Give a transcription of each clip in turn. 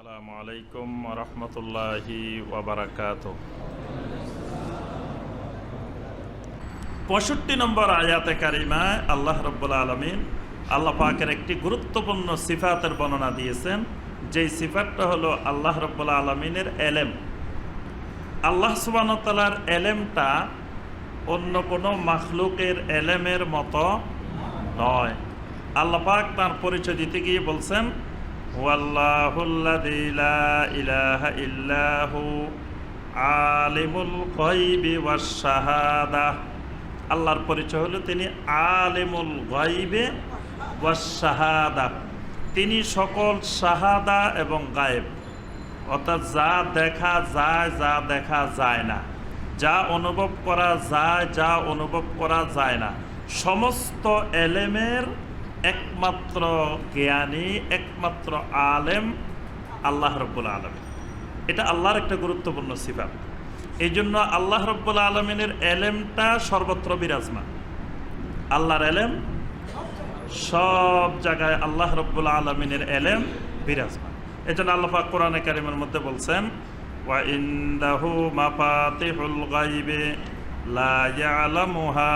আসসালামু আলাইকুম ওয়া রাহমাতুল্লাহি ওয়া বারাকাতুহু। ৬৫ নম্বর আয়াতে কারিমায় আল্লাহ রাব্বুল আলামিন আল্লাহ পাকের একটি গুরুত্বপূর্ণ সিফাতের বর্ণনা দিয়েছেন, যেই সিফাতটা হলো আল্লাহ রাব্বুল আলামিনের এলেম। আল্লাহ সুবহানাহু ওয়া তাআলার এলেমটা অন্য কোনো মাখলুকের এলেমের মতো নয়। আল্লাহ পাক তার পরিচয় দিতে গিয়ে বলছেন, ওয়াল্লাহুল্লাযী লা ইলাহা ইল্লাহু আলিমুল গায়বি ওয়াশ শাহাদা। আল্লাহর পরিচয় হলো তিনি আলিমুল গায়বি ওয়াশ শাহাদা, তিনি সকল শাহাদা এবং গায়েব, অর্থাৎ যা দেখা যায় যা দেখা যায় না, যা অনুভব করা যায় যা অনুভব করা যায় না, সমস্ত এলেমের একমাত্র জ্ঞানী একমাত্র আলেম আল্লাহ রাব্বুল আলামিন। এটা আল্লাহর একটা গুরুত্বপূর্ণ সিফাত। এই জন্য আল্লাহ রাব্বুল আলামিনের এলেমটা সর্বত্র বিরাজমান। আল্লাহর এলেম সব জায়গায়, আল্লাহ রাব্বুল আলামিনের এলেম বিরাজমান। এই জন্য আল্লাহ পাক কোরআনে কারিমের মধ্যে বলছেন, ওয়া ইনদাহু মাফাতিহুল গায়বি লা ইয়ালামুহা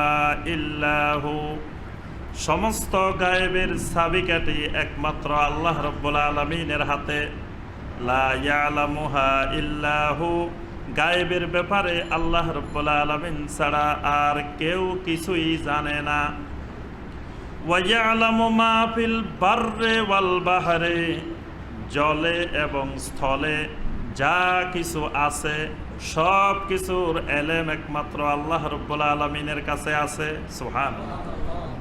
ইল্লাহু। সমস্ত গায়েবের চাবিকাঠি একমাত্র আল্লাহ রাব্বুল আলামিনের হাতে। লা ইয়ালামুহা ইল্লাহু, গায়েবের ব্যাপারে আল্লাহ রাব্বুল আলামিন ছাড়া আর কেউ কিছুই জানে না। ওয়া ইয়ালামু মা ফিল বাররি ওয়াল বাহরি, জলে এবং স্থলে যা কিছু আছে সব কিছুর এলেম একমাত্র আল্লাহ রাব্বুল আলামিনের কাছে আছে। সুবহানাল্লাহ।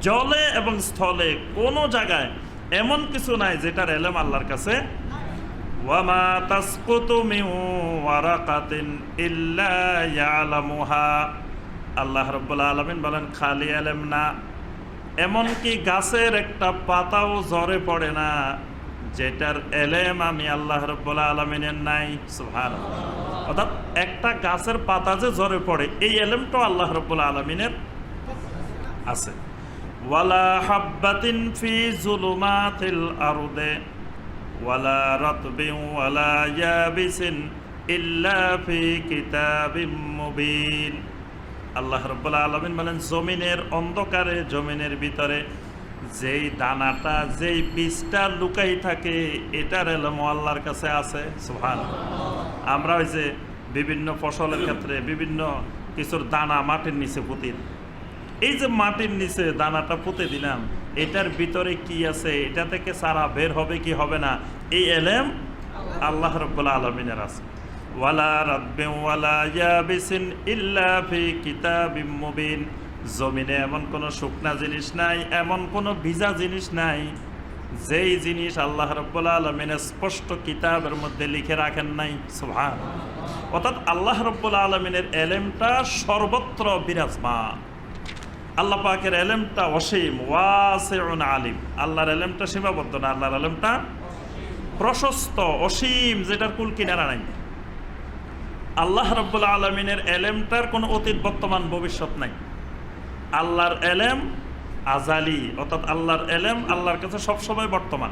জলে এবং স্থলে কোনো জায়গায় এমন কিছু নাই যেটার এলেম আল্লাহর কাছে। ওয়ামা তাসকুতু মিন ওয়ারাকাতিন ইল্লা ইয়ালামুহা। আল্লাহ রাব্বুল আলামিন বলেন খালি এলেম না, এমনকি গাছের একটা পাতাও ঝরে পড়ে না যেটার এলেম আমি আল্লাহ রাব্বুল আলামিনের নাই। সুবহানাল্লাহ। অর্থাৎ একটা গাছের পাতা যে ঝরে পড়ে এই এলেমটাও আল্লাহ রাব্বুল আলামিনের আছে। ওয়ালা হাব্বাতিন ফি যুলুমাতিল আরদি ওয়ালা রাতবিন ওয়ালা ইয়াবিসিন ইল্লা ফি কিতাবিম মুবিন। আল্লাহ রাব্বুল আলামিন বলেন জমিনের অন্ধকারে, জমিনের ভিতরে যেই দানাটা যেই বীজটা লুকাই থাকে এটার এলম আল্লাহর কাছে আছে। সুবহানাল্লাহ। আমরা ওই যে বিভিন্ন ফসলের ক্ষেত্রে বিভিন্ন কিছুর দানা মাটির নিচে পুঁতি, এই যে মাটির নিচে দানাটা পুঁতে দিলাম, এটার ভিতরে কি আছে, এটা থেকে সারা বের হবে কি হবে না, এই এলেম আল্লাহ রাব্বুল আলামিনের আছে। ওয়ালা রাতবিন ওয়ালা ইয়াবিসিন ইল্লা ফি কিতাবিম মুবিন। জমিনে এমন কোনো শুকনা জিনিস নাই, এমন কোনো ভিজা জিনিস নাই যেই জিনিস আল্লাহ রাব্বুল আলামিনের স্পষ্ট কিতাবের মধ্যে লিখে রাখেন নাই। সুবহানাল্লাহ। অর্থাৎ আল্লাহ রাব্বুল আলামিনের এলেমটা সর্বত্র বিরাজমান। আল্লাহ পাকের এলেমটা অসীম, ওয়াসিউন আলিম। আল্লাহর এলেমটা সীমাবদ্ধ না, আল্লাহর এলেমটা প্রশস্ত, অসীম, যেটার কুল কিনারা নাই। আল্লাহ রাব্বুল আলামিনের এলেমটার কোনো অতীত বর্তমান ভবিষ্যৎ নাই। আল্লাহর এলেম আজালি, অর্থাৎ আল্লাহর এলেম আল্লাহর কাছে সবসময় বর্তমান।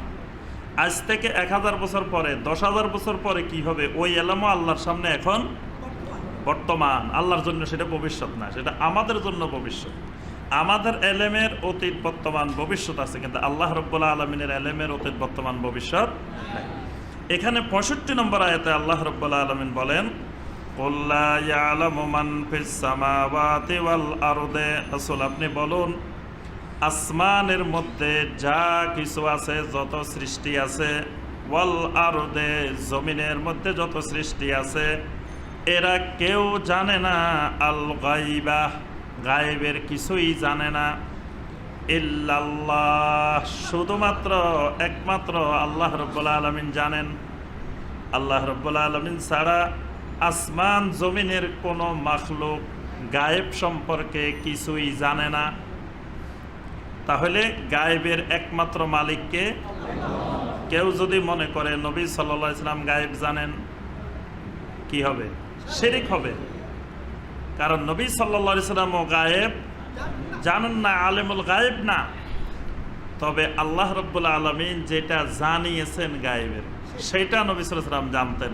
আজ থেকে 1000 বছর পরে, 10,000 বছর পরে কি হবে ওই এলেমও আল্লাহর সামনে এখন বর্তমান। আল্লাহর জন্য সেটা ভবিষ্যৎ না, সেটা আমাদের জন্য ভবিষ্যৎ। আমাদের এলেমের অতীত বর্তমান ভবিষ্যৎ আছে, কিন্তু আল্লাহ রাব্বুল আলামিনের এলেমের অতীত বর্তমান ভবিষ্যৎ নাই। এখানে 65 নম্বর আয়াতে আল্লাহ রাব্বুল আলামিন বলেন, কুল লা ইয়ালামু মান ফিস সামাওয়াতি ওয়াল আরদি। রাসূল আপনি বলুন, আসমানের মধ্যে যা কিছু আছে, যত সৃষ্টি আছে, ওয়াল আরদি, জমিনের মধ্যে যত সৃষ্টি আছে, এরা কেউ জানে না আল গায়বা, গায়েবের কিছুই জানে না। ইল্লাল্লাহ, শুধুমাত্র একমাত্র আল্লাহ রাব্বুল আলামিন জানেন। আল্লাহ রাব্বুল আলামিন ছাড়া আসমান জমিনের কোনো মাখলুক গায়েব সম্পর্কে কিছুই জানে না। তাহলে গায়েবের একমাত্র মালিককে। কেউ যদি মনে করে নবী সাল্লাল্লাহু আলাইহি ওয়াসাল্লাম গায়েব জানেন, কি হবে? শিরক হবে। কারণ নবী সাল্লাল্লাহু আলাইহি ওয়াসাল্লামও গায়েব জানেন না, আলিমুল গায়েব না। তবে আল্লাহ রাব্বুল আলামিন যেটা জানিয়েছেন গায়েবের, সেটা নবী সাল্লাল্লাহু আলাইহি ওয়াসাল্লাম জানতেন।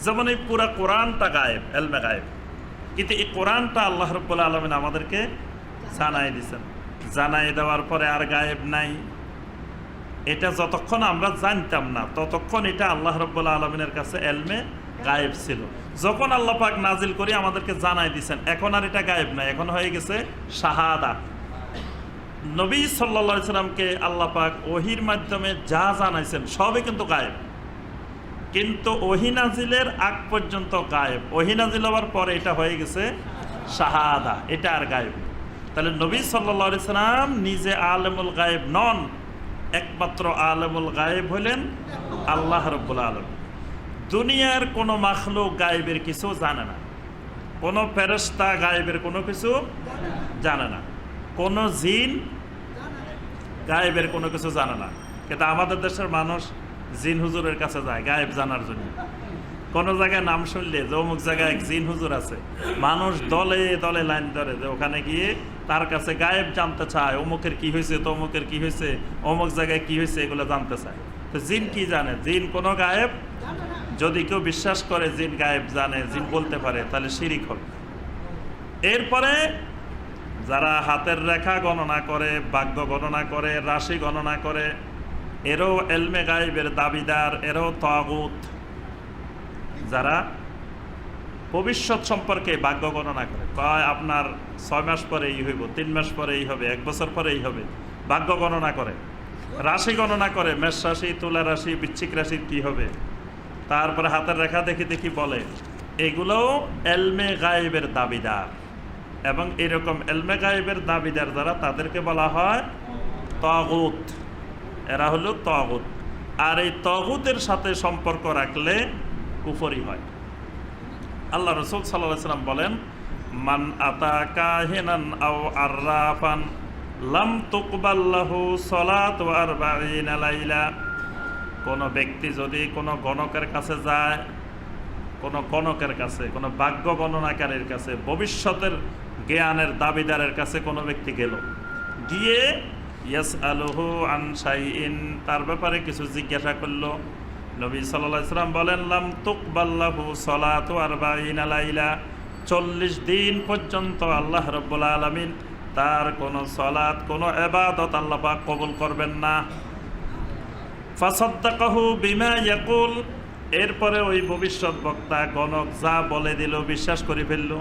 যেমন এই পুরা কোরআনটা গায়েব, এলমে গায়েব, কিন্তু এই কোরআনটা আল্লাহ রাব্বুল আলামিন আমাদেরকে জানাই দিয়েছেন। জানাই দেওয়ার পরে আর গায়েব নাই। এটা যতক্ষণ আমরা জানতাম না ততক্ষণ এটা আল্লাহ রাব্বুল আলামিনের কাছে এলমে গায়েব ছিল। যখন আল্লাহ পাক নাজিল করে আমাদেরকে জানাই দিয়েছেন, এখন আর এটা গায়েব নাই, এখন হয়ে গেছে শাহাদা। নবী সাল্লাল্লাহু আলাইহি সাল্লামকে আল্লাহ পাক ওহির মাধ্যমে যা জানাইছেন সবই কিন্তু গায়েব, কিন্তু ওহী নাজিলের আগ পর্যন্ত গায়েব। ওহী নাজিল হওয়ার পরে এটা হয়ে গেছে শাহাদা, এটা আর গায়েব। তাহলে নবী সাল্লাল্লাহু আলাইহি সাল্লাম নিজে আলেমুল গায়েব নন, একমাত্র আলেমুল গায়েব হলেন আল্লাহ রাব্বুল আলামিন। দুনিয়ার কোনো মাখলুক গায়েবের কিছু জানে না, কোনো ফেরেশতা গায়েবের কোনো কিছু জানে না, কোনো জিন গায়েবের কোনো কিছু জানে না। কিন্তু আমাদের দেশের মানুষ জিন হুজুরের কাছে যায় গায়েব জানার জন্য। কোনো জায়গায় নাম শুনলে যে অমুক জায়গায় এক জিন হুজুর আছে, মানুষ দলে দলে লাইন ধরে যে ওখানে গিয়ে তার কাছে গায়েব জানতে চায়, অমুকের কি হয়েছে, তমুকের কি হয়েছে, অমুক জায়গায় কি হয়েছে, এগুলো জানতে চায়। তো জিন কি জানে? জিন কোনো গায়েব, যদি কেউ বিশ্বাস করে জিন গায়েব জানে, জিন বলতে পারে, তাহলে শিরিক হবে। এরপরে যারা হাতের রেখা গণনা করে, ভাগ্য গণনা করে, রাশি গণনা করে, এরও এলমে গায়েবের দাবিদার, এরও তাগুত। যারা ভবিষ্যৎ সম্পর্কে ভাগ্য গণনা করে, কয় আপনার 6 মাস পরে এই হইব, 3 মাস পরে এই হবে, 1 বছর পরে এই হবে, ভাগ্য গণনা করে। রাশি গণনা করে, মেষ রাশি, তুলা রাশি, বৃশ্চিক রাশির কি হবে, তারপরে হাতের রেখা দেখি দেখি বলে। এগুলোও এলমে গায়েবের দাবিদার। এবং এরকম এলমে গায়েবের দাবিদার যারা, তাদেরকে বলা হয় তাগুত। এরা হলো তাগুত। আর এই তাগুতের সাথে সম্পর্ক রাখলে কুফরি হয়। আল্লাহ রাসূল সাল্লাল্লাহু আলাইহি ওয়াসাল্লাম বলেন, মান আতা কাহিনান আও আররাফান লাম তুকবাল লাহু সালাতু 40 লাইলা। কোনো ব্যক্তি যদি কোনো গণকের কাছে যায়, কোনো গণকের কাছে, কোনো ভাগ্য গণনাকারীর কাছে, ভবিষ্যতের জ্ঞানের দাবিদারের কাছে কোনো ব্যক্তি গেল, গিয়ে ইয়াসআলুহু আন শাইইন, তার ব্যাপারে কিছু জিজ্ঞাসা করলো, নবী সাল্লাল্লাহু আলাইহি ওয়াসাল্লাম বলেন, লাম তুকবাল লাহু সালাতু 40 লাইলা। 40 দিন পর্যন্ত আল্লাহ রাব্বুল আলামিন তার কোনো সালাত, কোনো ইবাদত আল্লাহ পাক কবুল করবেন না। ফাসাদ্দাকাহু বিমা ইয়াকুল, এরপরে ওই ভবিষ্যৎ বক্তা গণক যা বলে দিল বিশ্বাস করে ফেললো।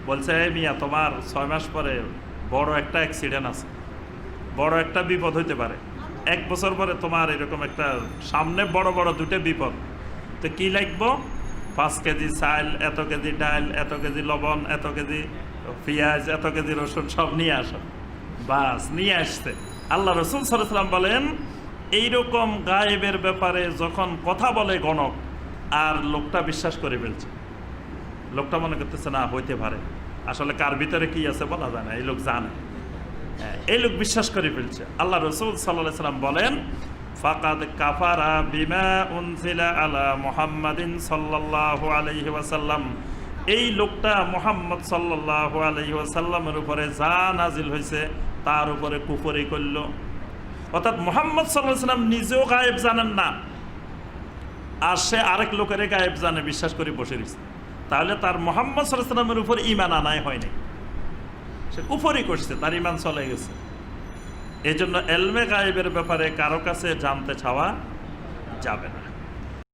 বলছে, এই মিয়া, তোমার 6 মাস পরে বড় একটা অ্যাক্সিডেন্ট আছে, বড় একটা বিপদ হইতে পারে, 1 বছর পরে তোমার এরকম একটা সামনে বড় বড় 2টা বিপদ। তো কি লাগবো? 5 কেজি চাল, এত কেজি ডাল, এত কেজি লবণ, এত কেজি পেঁয়াজ, এত কেজি রসুন, সব নিয়ে আসো। বাস নিয়ে আসছে। আল্লাহ রাসূল সাল্লাল্লাহু আলাইহি ওয়াসাল্লাম বলেন, এইরকম গায়েবের ব্যাপারে যখন কথা বলে গণক, আর লোকটা বিশ্বাস করে ফেলছে, লোকটা মনে করতেছে না হইতে পারে, আসলে কার ভিতরে কি আছে বলা যায় না, এই লোক জানে, এই লোক বিশ্বাস করে ফেলছে। আল্লাহ রাসূল সাল্লাল্লাহু আলাইহি ওয়াসাল্লাম বলেন, ফাকাদ কাফারা বিমা উনজিলা আলা মুহাম্মাদিন সাল্লাল্লাহু আলাইহি ওয়াসাল্লাম। এই লোকটা মুহাম্মদ সাল্লাল্লাহু আলাইহি ওয়াসাল্লামের উপরে যা নাজিল হয়েছে তার উপরে কুফরি করল। অর্থাৎ মুহাম্মদ সাল্লাল্লাহু আলাইহি ওয়াসাল্লাম নিজেও গায়েব জানেন না, আর সে আরেক লোকের গায়েব জানে বিশ্বাস করে বসে রয়েছে। তাহলে তার মুহাম্মদ সাল্লাল্লাহু আলাইহি ওয়াসাল্লামের উপর ঈমান আনাই হয়নি, সে কুফরি করছে, তার ঈমান চলে গেছে। এই জন্য এলমে গায়েবের ব্যাপারে কারো কাছে জানতে চাওয়া যাবে না।